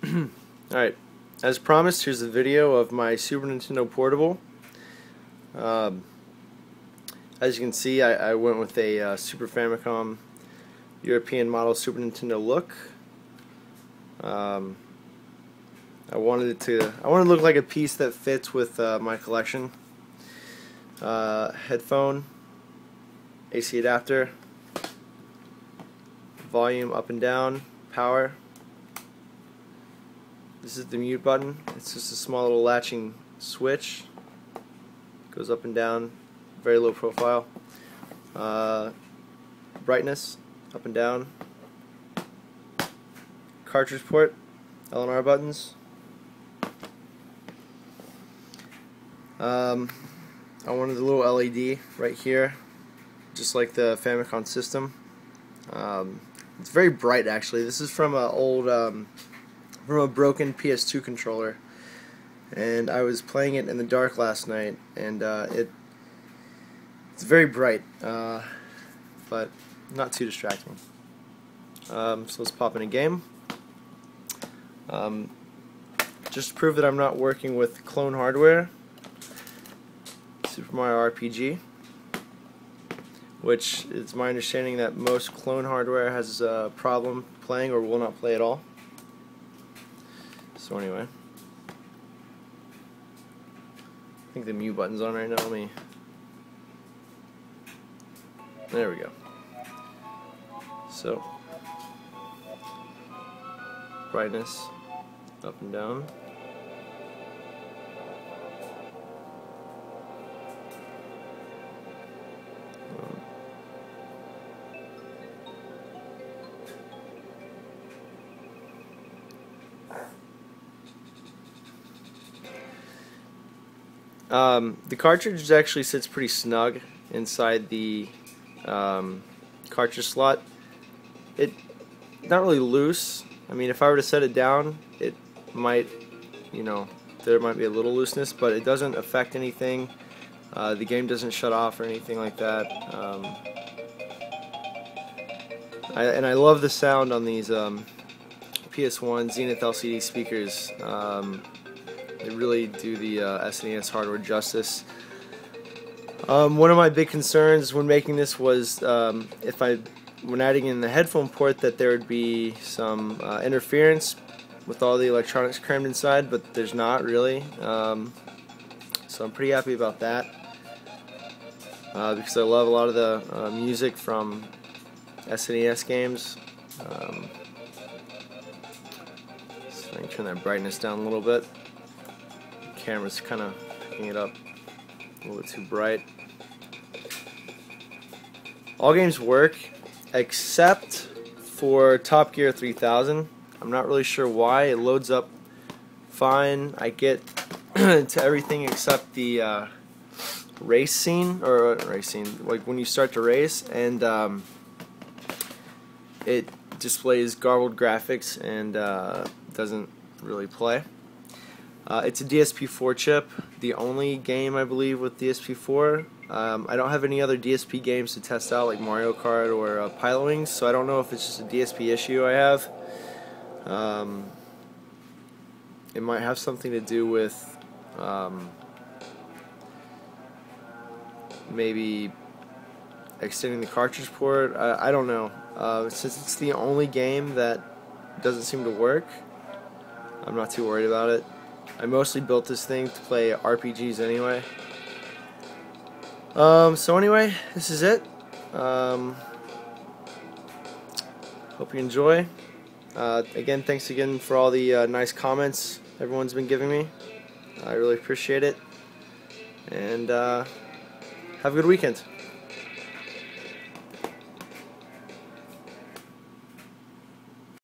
Alright, as promised, here's a video of my Super Nintendo Portable. As you can see, I went with a Super Famicom European model Super Nintendo look. I wanted it to look like a piece that fits with my collection. Headphone, AC adapter, volume up and down, power. This is the mute button. It's just a small little latching switch. Goes up and down, very low profile. Brightness, up and down. Cartridge port, L&R buttons. I wanted a little LED right here, just like the Famicom system. It's very bright actually. This is from a old, from a broken PS2 controller, and I was playing it in the dark last night, and it's very bright, but not too distracting. So let's pop in a game. Just to prove that I'm not working with clone hardware, Super Mario RPG, which it's my understanding that most clone hardware has a problem playing or will not play at all. So anyway, I think the mute button's on right now. There we go. So, brightness, up and down. The cartridge actually sits pretty snug inside the cartridge slot. It's not really loose. I mean, if I were to set it down, it might, there might be a little looseness, but it doesn't affect anything. The game doesn't shut off or anything like that. And I love the sound on these PS1 Zenith LCD speakers. They really do the SNES hardware justice. One of my big concerns when making this was when adding in the headphone port, that there would be some interference with all the electronics crammed inside, but there's not really. So I'm pretty happy about that, because I love a lot of the music from SNES games. So I can turn that brightness down a little bit. Camera's kind of picking it up a little bit too bright. All games work except for Top Gear 3000. I'm not really sure why. It loads up fine. I get to everything except the race scene, like when you start to race, and it displays garbled graphics and doesn't really play. It's a DSP-4 chip, the only game I believe with DSP-4. I don't have any other DSP games to test out like Mario Kart or Pilot Wings, so I don't know if it's just a DSP issue I have. It might have something to do with maybe extending the cartridge port. I don't know. Since it's the only game that doesn't seem to work, I'm not too worried about it. I mostly built this thing to play RPGs anyway. So anyway, this is it. Hope you enjoy. Again, thanks again for all the nice comments everyone's been giving me. I really appreciate it. And have a good weekend.